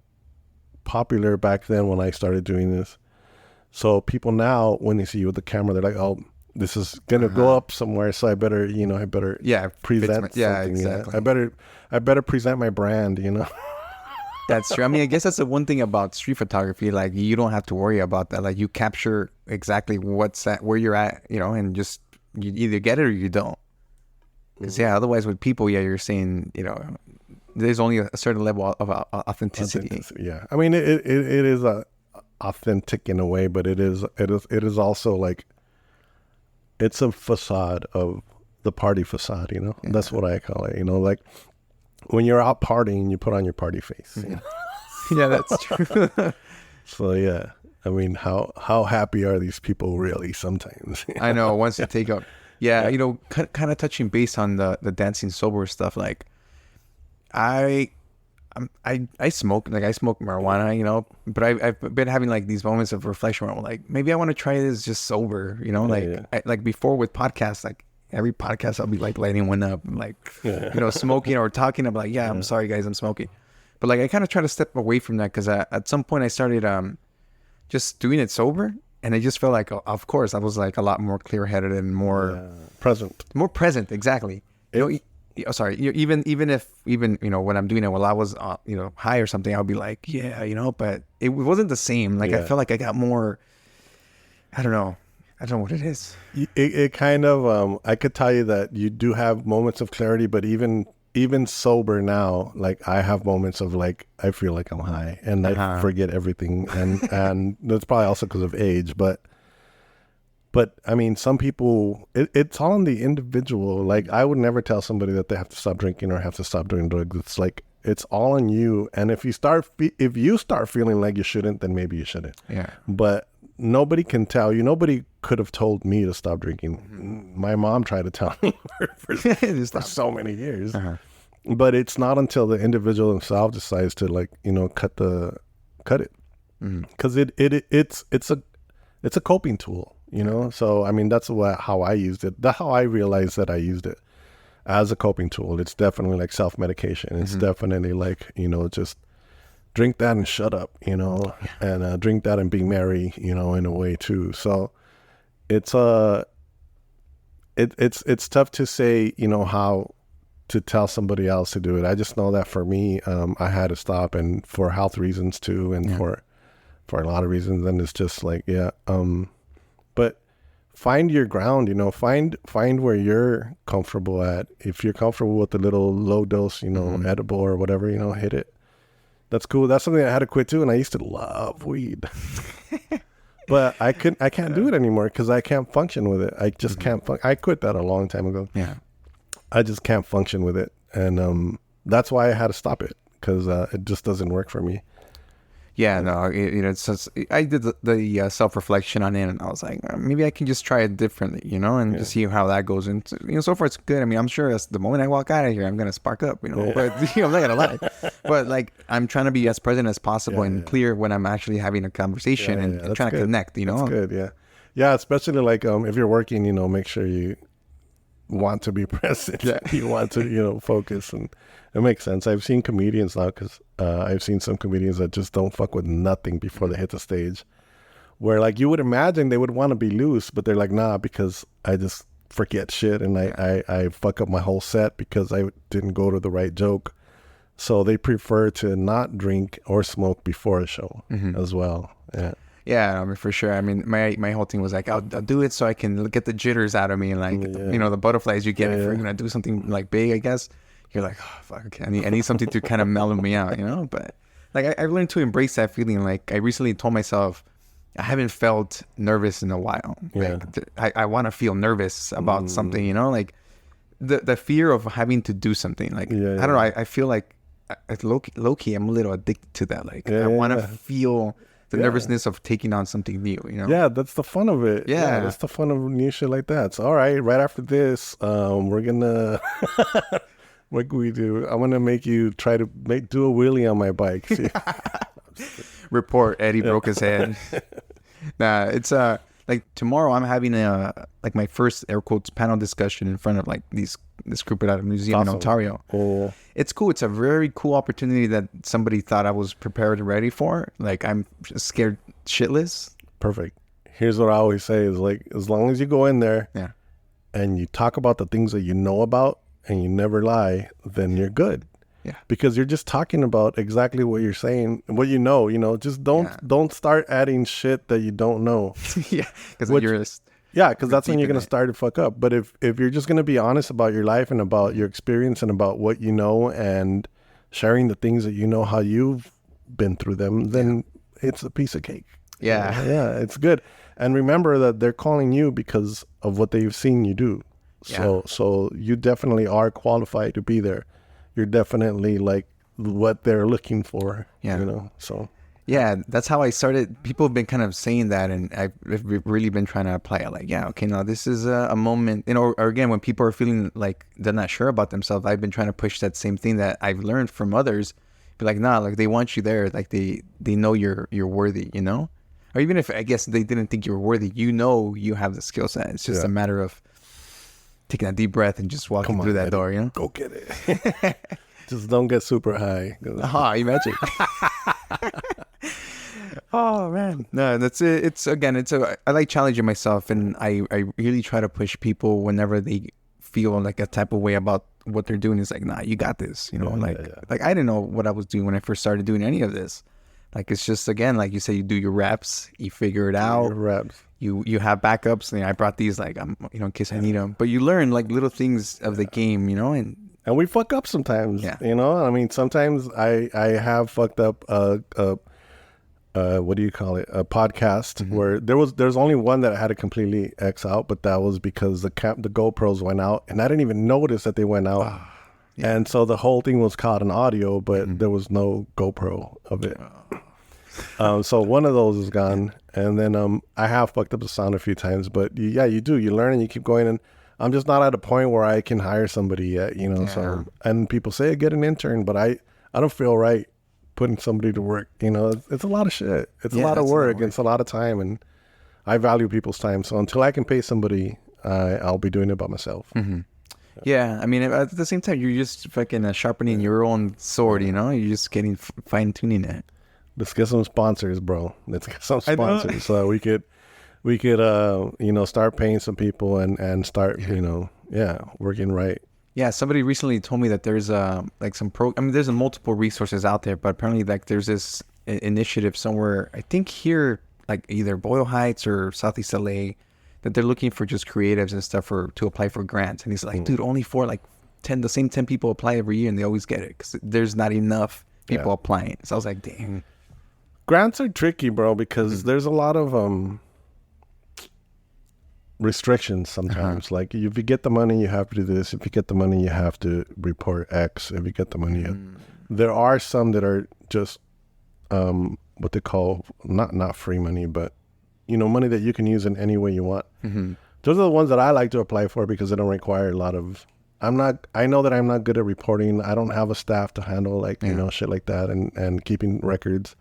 popular back then when I started doing this. So people now, when they see you with the camera, they're like, "Oh, this is gonna go up somewhere, so I better, present something. Yeah, exactly. I better present my brand, That's true. I mean, I guess that's the one thing about street photography. Like, you don't have to worry about that. Like, you capture exactly where you're at, and just you either get it or you don't. Because otherwise with people, you're saying, there's only a certain level of authenticity. Yeah, I mean, it is authentic in a way, but it is also like, it's a facade of the party facade, That's what I call it, like when you're out partying, you put on your party face. Yeah, that's true. So yeah, I mean, how happy are these people really sometimes? I know, once you take up, kind of touching base on the Dancng Sobr stuff, like I smoke, like I smoke marijuana, but I've been having like these moments of reflection where I'm like, maybe I want to try this just sober, like before with podcasts, like every podcast I'll be like lighting one up, like, smoking or talking. I'm like, I'm sorry guys, I'm smoking. But like, I kind of try to step away from that because at some point I started just doing it sober. And I just felt like, of course, I was like a lot more clear-headed and more present. More present, exactly. Even if when I'm doing it while I was high or something, I'll be like, but it wasn't the same. Like I felt like I got more. I don't know what it is. It kind of I could tell you that you do have moments of clarity, but even sober now, like I have moments of like I feel like I'm high and I forget everything, and that's probably also because of age, but I mean, some people, it's all on the individual. Like I would never tell somebody that they have to stop drinking or have to stop doing drugs. It's like it's all on you, and if you start feeling like you shouldn't, then maybe you shouldn't. Yeah. But nobody can tell you. Nobody could have told me to stop drinking. My mom tried to tell me for so many years. But it's not until the individual himself decides to like, cut it. Because it's a coping tool, So I mean, that's how I used it. That's how I realized that I used it as a coping tool. It's definitely like self-medication. It's definitely like, just drink that and shut up, and drink that and be merry, in a way too. So it's tough to say, how to tell somebody else to do it. I just know that for me, I had to stop, and for health reasons too, and for a lot of reasons. And it's just like, but find your ground, find where you're comfortable at. If you're comfortable with a little low dose, edible or whatever, hit it. That's cool. That's something I had to quit too. And I used to love weed, but I can't do it anymore because I can't function with it. I just can't. I quit that a long time ago. Yeah. I just can't function with it. And that's why I had to stop it, because it just doesn't work for me. Yeah, no, it's just, I did the self-reflection on it, and I was like, maybe I can just try it differently, and just see how that goes. And, so far it's good. I mean, I'm sure the moment I walk out of here, I'm going to spark up, but I'm not going to lie. But like, I'm trying to be as present as possible and clear when I'm actually having a conversation and trying to connect, That's good, yeah. Yeah, especially like if you're working, make sure you want to be present. Yeah. You want to, focus, and it makes sense. I've seen comedians now, because I've seen some comedians that just don't fuck with nothing before they hit the stage, where like you would imagine they would want to be loose, but they're like, nah, because I just forget shit, and I fuck up my whole set because I didn't go to the right joke. So they prefer to not drink or smoke before a show as well. Yeah. Yeah, I mean, for sure. I mean, my whole thing was like, I'll do it so I can get the jitters out of me, and like, the butterflies you get if you're gonna do something like big, I guess. You're like, oh fuck, I need something to kind of mellow me out, But like, I've learned to embrace that feeling. Like, I recently told myself, I haven't felt nervous in a while. Yeah. Like, I want to feel nervous about something, like the fear of having to do something. Like, I don't know. I feel like low key, I'm a little addicted to that. Like, I want to feel the nervousness of taking on something new, Yeah, that's the fun of it. Yeah, that's the fun of new shit like that. So, all right, right after this, we're gonna what can we do? I'm gonna make you try to do a wheelie on my bike. Report, Eddie broke his head. Nah, it's like tomorrow I'm having my first air quotes panel discussion in front of like this group at a museum in Ontario. Oh. It's cool. It's a very cool opportunity that somebody thought I was prepared and ready for. Like, I'm scared shitless. Perfect. Here's what I always say is like, as long as you go in there and you talk about the things that you know about and you never lie, then you're good. Yeah. Because you're just talking about exactly what you're saying, what you know, just don't start adding shit that you don't know. Yeah. Because you're Yeah, because that's when deep you're in going to it. start to fuck up. But if you're just going to be honest about your life and about your experience and about what you know and sharing the things that you know how you've been through them, then it's a piece of cake. Yeah. Yeah, it's good. And remember that they're calling you because of what they've seen you do. So you definitely are qualified to be there. You're definitely like what they're looking for. Yeah. You know, so. Yeah, that's how I started. People have been kind of saying that, and I've really been trying to apply it. Like, yeah, okay, now this is a moment, you know, or again, when people are feeling like they're not sure about themselves, I've been trying to push that same thing that I've learned from others. Be like, nah, like they want you there, like they know you're worthy, you know, or even if I guess they didn't think you were worthy, you know, you have the skill set. It's just a matter of taking a deep breath and just walking through that door, you know. Go get it. Just don't get super high. Imagine. Oh man, no, that's it. It's I like challenging myself, and I really try to push people whenever they feel like a type of way about what they're doing. It's like, nah, you got this, you know. Like I didn't know what I was doing when I first started doing any of this. Like it's just, again, like you say, you do your reps, you figure it out. Your reps. You have backups. And I brought these, like, you know, in case I need them. But you learn like little things of the game, you know, and we fuck up sometimes. Yeah. You know, I mean, sometimes I have fucked up what do you call it? A podcast where there's only one that I had to completely X out, but that was because the GoPros went out, and I didn't even notice that they went out. And so the whole thing was caught in audio, but there was no GoPro of it. So one of those is gone, and then I have fucked up the sound a few times, but you do. You learn and you keep going, and I'm just not at a point where I can hire somebody yet, you know. Yeah. So, and people say get an intern, but I don't feel right putting somebody to work. You know, it's a lot of shit. It's a lot of work. It's a lot of time, and I value people's time. So until I can pay somebody, I'll be doing it by myself. Mm-hmm. Yeah, I mean, at the same time, you're just fucking sharpening your own sword. You know, you're just getting fine tuning it. Let's get some sponsors, bro. Let's get some sponsors so we could you know, start paying some people and start, you know, working right. Yeah, somebody recently told me that there's like I mean, there's multiple resources out there, but apparently like there's this initiative somewhere, I think here, like either Boyle Heights or Southeast LA, that they're looking for just creatives and stuff to apply for grants. And he's like, dude, only for like the same 10 people apply every year, and they always get it because there's not enough people applying. So I was like, dang. Grants are tricky, bro, because there's a lot of restrictions sometimes. Like if you get the money, you have to do this. If you get the money, you have to report X. If you get the money, there are some that are just what they call not free money, but you know, money that you can use in any way you want. Those are the ones that I like to apply for because they don't require a lot of. I know that I'm not good at reporting. I don't have a staff to handle like you know, shit like that and keeping records.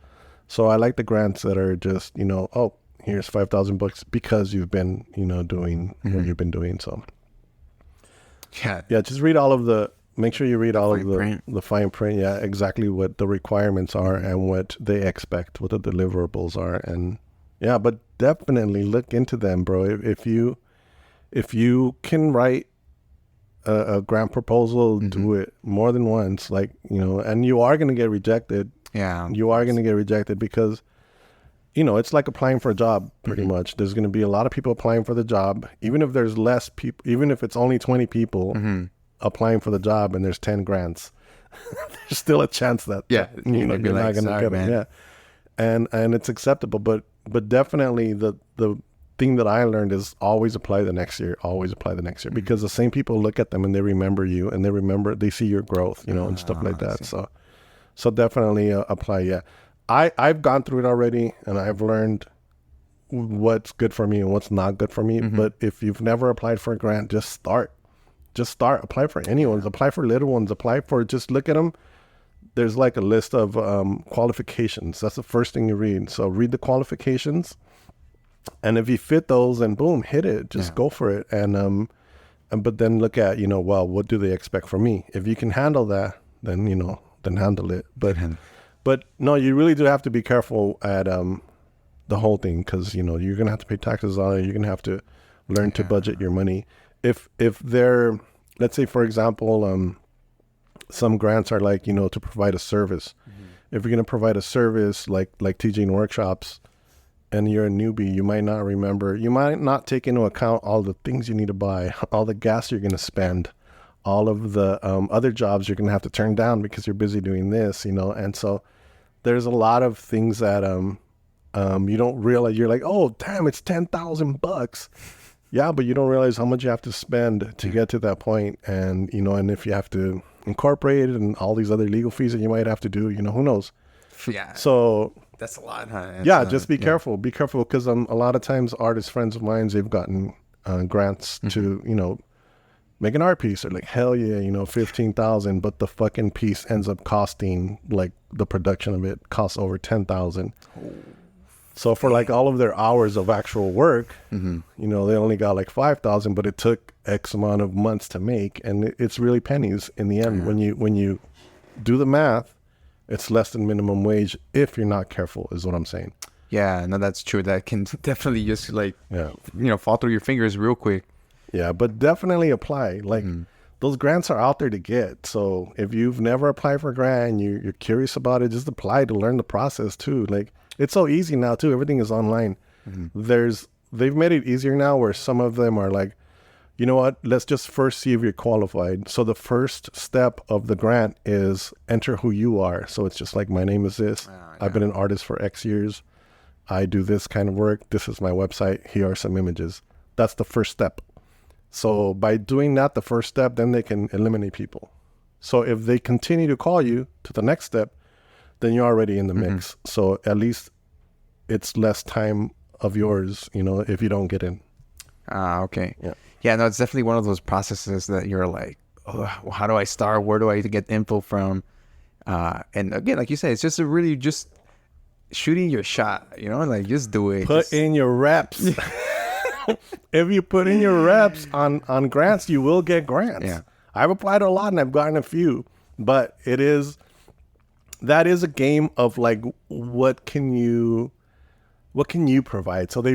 So I like the grants that are just, you know, oh, here's $5,000 because you've been, you know, doing what you've been doing. So yeah, just read make sure you read all of the fine print. Yeah, exactly what the requirements are and what they expect, what the deliverables are. And yeah, but definitely look into them, bro. If you can write a grant proposal, do it more than once, like, you know, and you are going to get rejected. Yeah. You are going to get rejected because, you know, it's like applying for a job pretty much. There's going to be a lot of people applying for the job. Even if there's less people, even if it's only 20 people applying for the job and there's 10 grants, there's still a chance that, you know, you're not going to get it. Yeah. And it's acceptable. But definitely the thing that I learned is always apply the next year, because the same people look at them and they remember you and they see your growth, you know, and stuff like that. So definitely apply. Yeah. I've gone through it already and I've learned what's good for me and what's not good for me. But if you've never applied for a grant, just start, apply for anyone's, apply for little ones, just look at them. There's like a list of qualifications. That's the first thing you read. So read the qualifications. And if you fit those, and boom, hit it. Just go for it. And but then look at, you know, well, what do they expect from me? If you can handle that, then, you know, then handle it. But no, you really do have to be careful at the whole thing, because, you know, you're gonna have to pay taxes on it. You're gonna have to learn to budget your money. If they're, let's say, for example, some grants are like, you know, to provide a service. If you're gonna provide a service like teaching workshops, and you're a newbie, you might not remember, you might not take into account all the things you need to buy, all the gas you're going to spend, all of the other jobs you're going to have to turn down because you're busy doing this, and so there's a lot of things that you don't realize. You're like, oh damn, it's $10,000. Yeah, but you don't realize how much you have to spend to get to that point. And and if you have to incorporate it and all these other legal fees that you might have to do, who knows. Yeah, so that's a lot, huh? Just be careful because a lot of times artist friends of mine, they've gotten grants to make an art piece. They're like, hell yeah, 15,000, but the fucking piece ends up costing, like, the production of it costs over 10,000. So for like all of their hours of actual work, they only got like 5,000, but it took X amount of months to make, and it's really pennies in the end. When you do the math, it's less than minimum wage if you're not careful, is what I'm saying. Yeah, no, that's true. That can definitely just fall through your fingers real quick. Yeah, but definitely apply. Like, those grants are out there to get. So if you've never applied for a grant and you're curious about it, just apply to learn the process too. Like, it's so easy now too. Everything is online. They've made it easier now where some of them are like, you know what, let's just first see if you're qualified. So the first step of the grant is enter who you are. So it's just like, my name is this. I've been an artist for X years. I do this kind of work. This is my website. Here are some images. That's the first step. So by doing that, the first step, then they can eliminate people. So if they continue to call you to the next step, then you're already in the mix. So at least it's less time of yours, if you don't get in. Okay. Yeah, no, it's definitely one of those processes that you're like, oh, how do I start? Where do I get info from? And again, like you said, it's just really just shooting your shot, like, just do it. Put in your reps. If you put in your reps on grants, you will get grants. Yeah. I've applied a lot and I've gotten a few, but that is a game of like, what can you provide? So they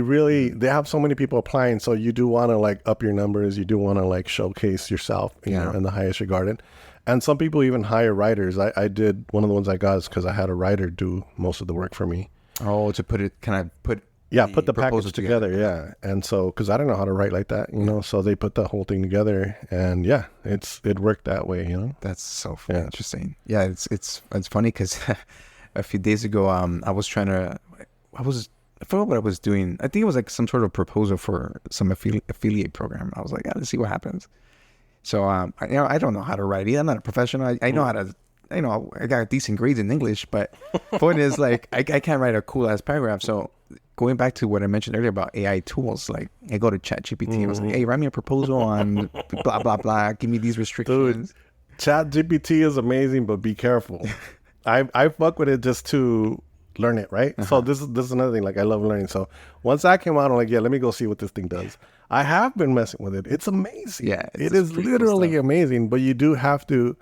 have so many people applying. So you do want to like up your numbers. You do want to like showcase yourself, in the highest regard. And some people even hire writers. I did, one of the ones I got is because I had a writer do most of the work for me. Oh, to put the package together. Yeah. And so, because I don't know how to write like that, so they put the whole thing together, and it worked that way, That's so interesting. Yeah, it's funny because a few days ago, I forgot what I was doing. I think it was like some sort of proposal for some affiliate program. I was like, let's see what happens. So, I don't know how to write either. I'm not a professional. I know how to, I got decent grades in English, but point is, like, I can't write a cool ass paragraph. So going back to what I mentioned earlier about AI tools, like, I go to ChatGPT and I was like, hey, write me a proposal on blah, blah, blah. Give me these restrictions. Dude, ChatGPT is amazing, but be careful. I fuck with it just to learn it, right? So this is another thing. Like, I love learning. So once that came out, I'm like, let me go see what this thing does. I have been messing with it. It's amazing. Yeah, it is literally amazing. But you do have to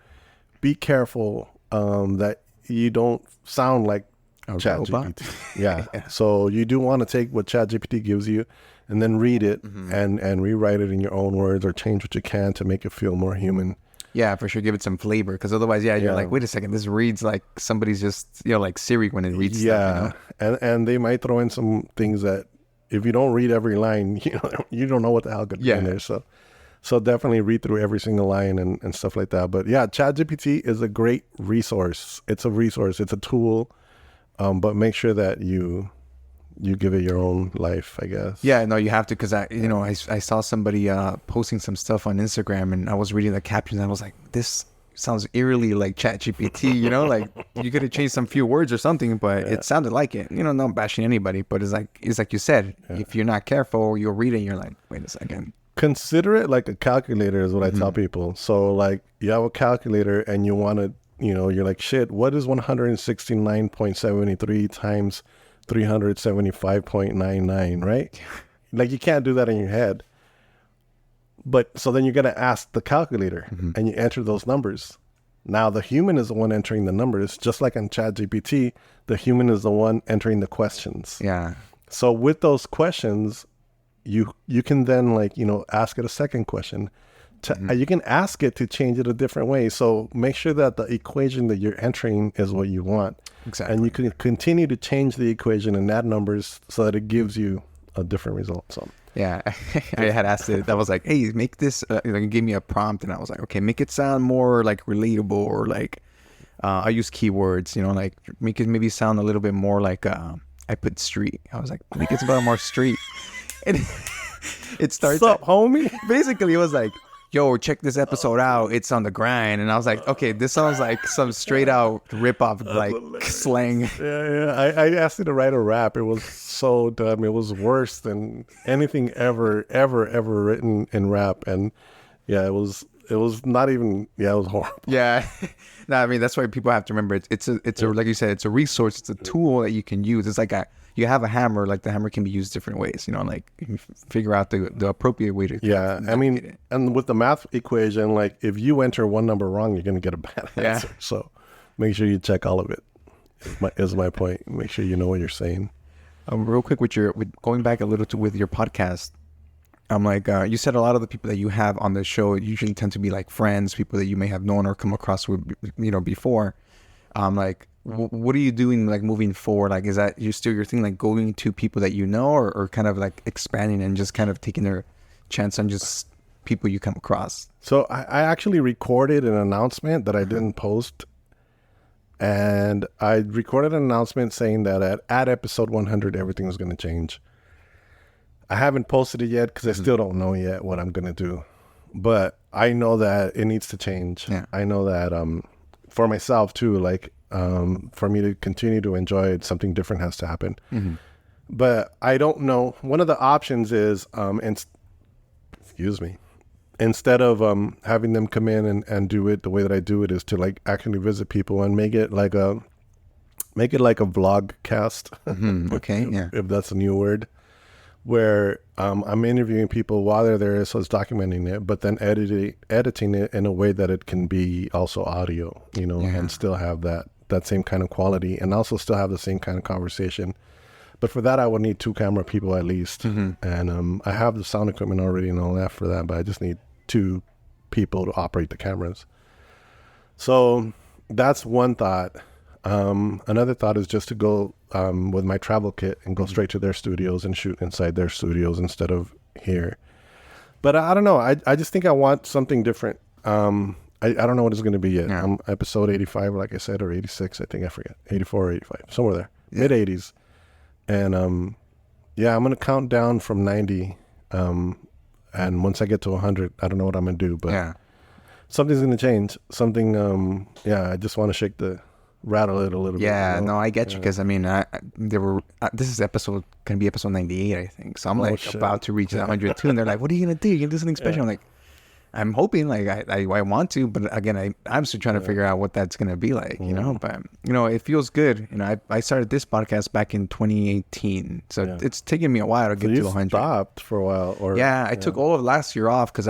be careful that you don't sound like ChatGPT. Yeah. So you do want to take what ChatGPT gives you and then read it and rewrite it in your own words, or change what you can to make it feel more human. Yeah, for sure. Give it some flavor, because otherwise, you're like, wait a second, this reads like somebody's just, like Siri when it reads stuff. And they might throw in some things that if you don't read every line, you don't know what the hell could be in there. So definitely read through every single line and stuff like that. But yeah, ChatGPT is a great resource. It's a resource. It's a tool. But make sure that you give it your own life, I guess. Yeah, no, you have to, because I saw somebody posting some stuff on Instagram, and I was reading the captions, and I was like, this sounds eerily like ChatGPT, like you could have changed some few words or something, but it sounded like it. Not bashing anybody, but it's like you said, if you're not careful, you'll read it and you're like, wait a second. Consider it like a calculator is what I tell people. So like, you have a calculator and you want to, you're like, shit, what is 169.73 times 375.99, right? Like, you can't do that in your head. But so then you're going to ask the calculator and you enter those numbers. Now the human is the one entering the numbers, just like on ChatGPT, the human is the one entering the questions. Yeah. So with those questions, you can then, like, ask it a second question. You can ask it to change it a different way. So make sure that the equation that you're entering is what you want. Exactly. And you can continue to change the equation and add numbers so that it gives you a different result. So yeah, I had asked it. I was like, hey, make this, like, give me a prompt. And I was like, okay, make it sound more like relatable, or like, I use keywords, like make it maybe sound a little bit more like, I put street. I was like, make it about more street. And it starts. What's up, homie? Basically, it was like, yo, check this episode out. It's on the grind. And I was like, okay, this sounds like some straight out rip off, like slang. Yeah. I asked you to write a rap. It was so dumb. It was worse than anything ever written in rap. And yeah, it was not even, it was horrible. Yeah. No, I mean, that's why people have to remember it's a like you said, it's a resource. It's a tool that you can use. It's like you have a hammer, like the hammer can be used different ways, like you figure out the appropriate way to. Yeah. I mean, and with the math equation, like if you enter one number wrong, you're going to get a bad answer. So make sure you check all of it is my point. Make sure you know what you're saying. Real quick with going back a little with your podcast, I'm like, you said a lot of the people that you have on the show usually tend to be like friends, people that you may have known or come across with, before. Like, what are you doing, like, moving forward? Like, is that your thing, like going to people that you know, or kind of like expanding and just kind of taking their chance on just people you come across? So I actually recorded an announcement that I didn't post. And I recorded an announcement saying that at episode 100, everything was going to change. I haven't posted it yet because I still don't know yet what I'm going to do. But I know that it needs to change. Yeah. I know that for myself too, like for me to continue to enjoy it, something different has to happen. Mm-hmm. But I don't know. One of the options is, instead of having them come in and do it the way that I do it, is to like actually visit people and make it like a vlog cast. Mm-hmm. Okay. Yeah. If that's a new word. Where I'm interviewing people while they're there, so it's documenting it, but then editing it in a way that it can be also audio, and still have that same kind of quality, and also still have the same kind of conversation. But for that, I would need 2 camera people at least, and I have the sound equipment already and all that for that, but I just need 2 people to operate the cameras. So that's one thought. Another thought is just to go with my travel kit and go straight to their studios and shoot inside their studios instead of here. But I don't know. I just think I want something different. I don't know what it's going to be yet. Yeah. Episode 85, like I said, or 86, I think. I forget. 84 or 85, somewhere there. Yeah. Mid-80s. And I'm going to count down from 90. And once I get to 100, I don't know what I'm going to do. But something's going to change. Something, I just want to shake the... rattle it a little bit. Yeah, no, I get you, because I mean, this is going to be episode 98, I think. So I'm about to reach 100 too, and they're like, "What are you gonna do? You gonna do something special?" I'm like, I'm hoping, like, I want to, but again, I'm still trying to figure out what that's gonna be like, But it feels good. I started this podcast back in 2018, so it's taken me a while to get to 100. Stopped for a while, or I took all of last year off because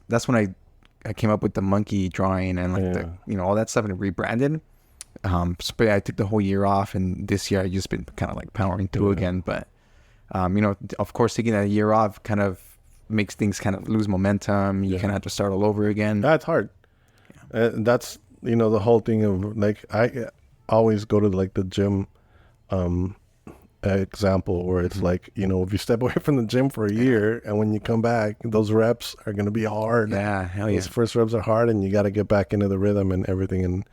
that's when I came up with the monkey drawing and like all that stuff, and rebranded. But I took the whole year off, and this year I just been kind of like powering through again. But of course, taking that year off kind of makes things kind of lose momentum. You kind of have to start all over again. That's hard. That's the whole thing of, like, I always go to like the gym example where it's like, if you step away from the gym for a year and when you come back, those reps are going to be hard. Yeah, hell yeah. Those first reps are hard, and you got to get back into the rhythm and everything. And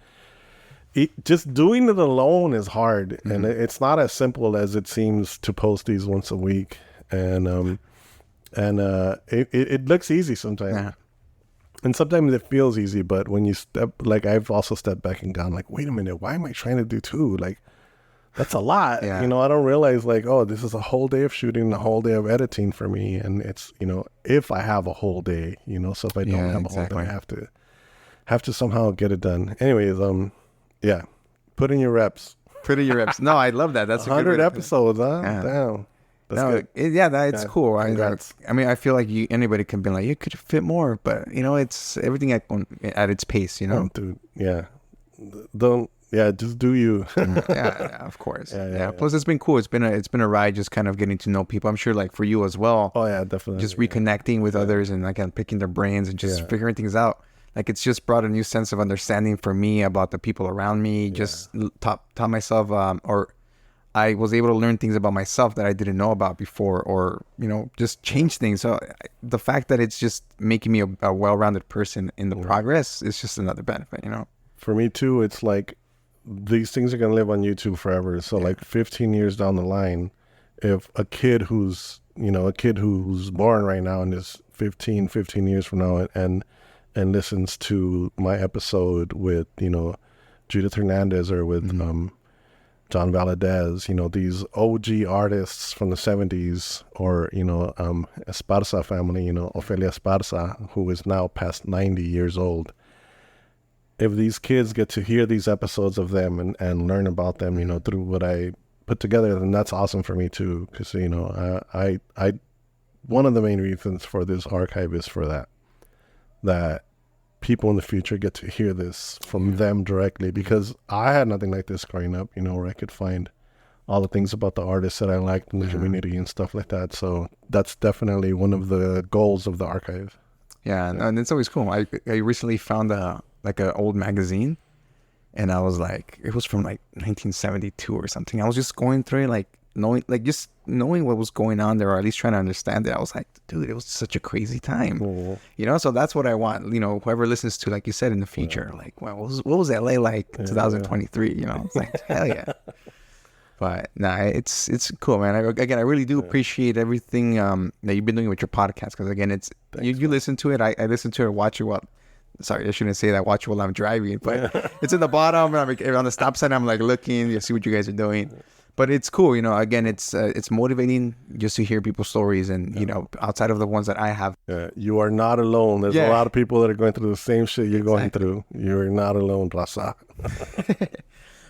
just doing it alone is hard, and it's not as simple as it seems to post these once a week. And it looks easy sometimes, and sometimes it feels easy. But when you I've also stepped back and gone like, wait a minute, why am I trying to do 2? Like, that's a lot. I don't realize, like, oh, this is a whole day of shooting, a whole day of editing for me, and it's if I have a whole day, so if I don't have a whole day, I have to somehow get it done. Anyways, put in your reps. No, I love that. That's 100 episodes, huh? Yeah. Damn. That's good. It's cool. Congrats. I mean, I feel like anybody can be like, you could fit more, but it's everything at its pace, Oh, dude, yeah. Don't yeah, just do you. Yeah, of course. Yeah. Plus, it's been cool. It's been a ride, just kind of getting to know people. I'm sure, like for you as well. Oh yeah, definitely. Just reconnecting with others and like picking their brains and just figuring things out. Like it's just brought a new sense of understanding for me about the people around me. Just taught myself, or I was able to learn things about myself that I didn't know about before, or just change things. So the fact that it's just making me a well-rounded person in the progress is just another benefit. For me too, it's like these things are gonna live on YouTube forever. So like 15 years down the line, if a kid who's born right now and is 15 years from now and listens to my episode with Judith Hernandez or with John Valadez, these OG artists from the 70s, or Esparza family, Ofelia Esparza, who is now past 90 years old. If these kids get to hear these episodes of them and learn about them, through what I put together, then that's awesome for me too. Because I one of the main reasons for this archive is for that people in the future get to hear this from them directly, because I had nothing like this growing up, where I could find all the things about the artists that I liked in the community and stuff like that. So that's definitely one of the goals of the archive. Yeah, and it's always cool. I recently found an old magazine, and I was like, it was from like 1972 or something. I was just going through it, like knowing what was going on there, or at least trying to understand it. I was like, dude, it was such a crazy time. So that's what I want, whoever listens to, like you said, in the future, like, well, what was LA like in 2023? It's like, hell yeah. But nah, it's cool, man. I really do appreciate everything that you've been doing with your podcast, because again, it's you listen to it. I listen to it, watch it while. Sorry, I shouldn't say that. Watch it while I'm driving, but it's in the bottom. And I'm on the stop sign. I'm like looking to see what you guys are doing. But it's cool, again, it's motivating just to hear people's stories, and outside of the ones that I have. You are not alone. There's a lot of people that are going through the same shit you're going through. You're not alone, Raza.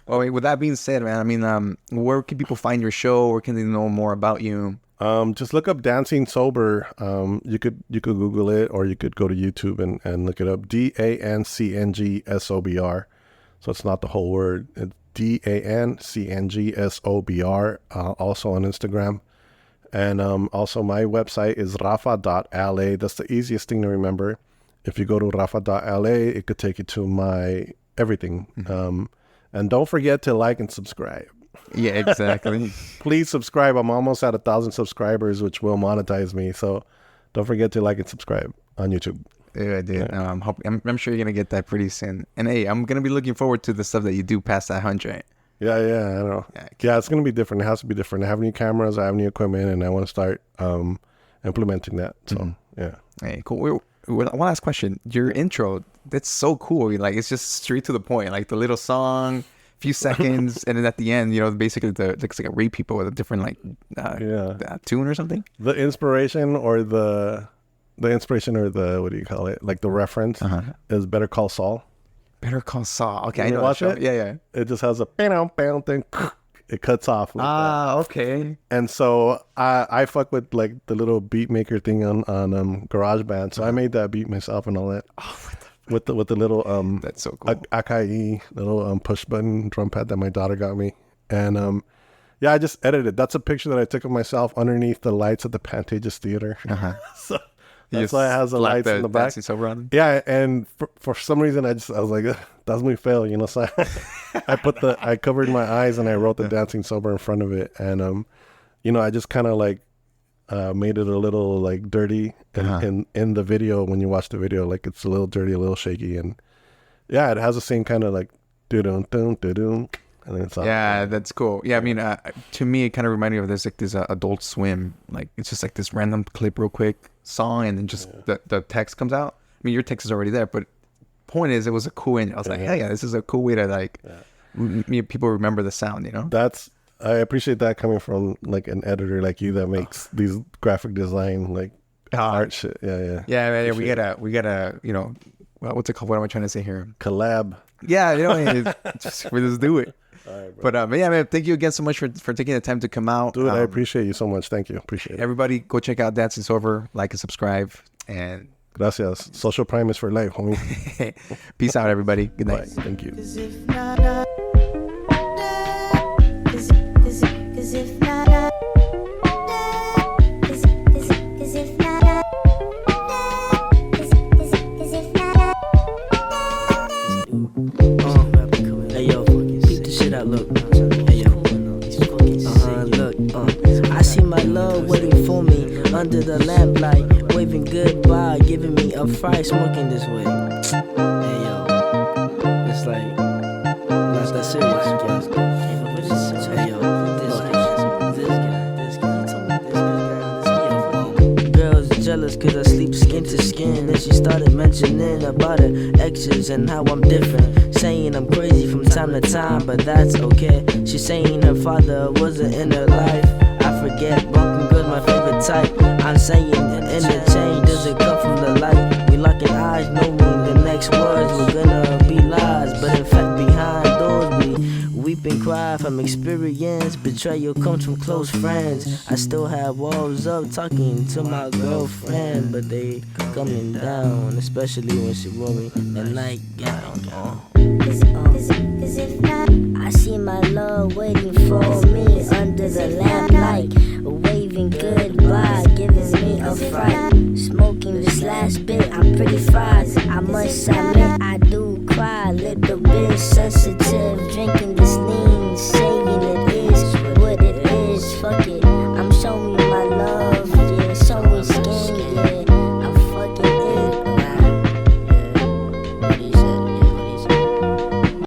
Well, with that being said, man, I mean, where can people find your show? Where can they know more about you? Just look up Dancng Sobr. You could Google it, or you could go to YouTube and look it up. Dancng Sobr. So it's not the whole word. It's Dancng Sobr. Also on Instagram. And also my website is rafa.la. That's the easiest thing to remember. If you go to rafa.la, it could take you to my everything. And don't forget to like and subscribe. Yeah, exactly. Please subscribe. I'm almost at 1,000 subscribers, which will monetize me. So don't forget to like and subscribe on YouTube. Yeah, dude. I'm sure you're gonna get that pretty soon. And hey, I'm gonna be looking forward to the stuff that you do past that 100. Yeah, I know. Yeah, it's gonna be different. It has to be different. I have new cameras. I have new equipment, and I want to start implementing that. So yeah. Hey, cool. One last question. Your intro, that's so cool. Like, it's just straight to the point. Like the little song, few seconds, and then at the end, basically looks like a rape people with a different tune or something. The inspiration or the what do you call it? Like the reference is Better Call Saul. Better Call Saul. Okay, I know. Watch it. Yeah. It just has a bam thing. It cuts off. Like that. Okay. And so I fuck with like the little beat maker thing on GarageBand. So I made that beat myself and all that. Oh, with the little that's so cool. Akai little push button drum pad that my daughter got me. And I just edited. That's a picture that I took of myself underneath the lights at the Pantages Theater. So that's why it has the lights in the back. Dancng Sobr on. Yeah, and for some reason I was like, that's me fail, So I covered my eyes and I wrote the Dancng Sobr in front of it, and I just kind of like made it a little like dirty in the video. When you watch the video, like it's a little dirty, a little shaky, and yeah, it has the same kind of like do-dum, do-dum. And then it's that's cool. Yeah, I mean, to me, it kind of reminded me of this Adult Swim. Like, it's just like this random clip, real quick song, and then just the text comes out. I mean, your text is already there, but point is, it was a cool. And I was like, hey, this is a cool way to like people remember the sound. I appreciate that coming from like an editor like you that makes these graphic design like art shit. Yeah, man, we gotta what's it called? What am I trying to say here? Collab. Yeah, we just do it. All right, but yeah, man, thank you again so much for taking the time to come out. Dude, I appreciate you so much. Thank you. Appreciate it. Everybody go check out Dancng Sobr, like and subscribe, and gracias. Social Prime is for life, homie. Peace out, everybody. Good night. Bye. Thank you. I see my love waiting for me under the lamplight, waving goodbye, giving me a fry, smoking this way. Hey yo, it's like not that serious, guys. Hey yo, girls jealous cause I sleep skin to skin. Then she started mentioning about her exes and how I'm different, saying I'm crazy from time to time, but that's okay. She's saying her father wasn't in her life. I forget, broken girl's my favorite type. I'm saying in the change doesn't come from the light. We locking eyes, knowing the next words were gonna be lies, but in fact behind doors we weep and cry from experience. Betrayal comes from close friends. I still have walls up talking to my girlfriend, but they coming down, especially when she wore me at night gown on. I see my love waiting for me under the lamplight, waving goodbye, giving me a fright. Smoking this last bit, I'm pretty fried. I must admit I do cry, little bit sensitive, drinking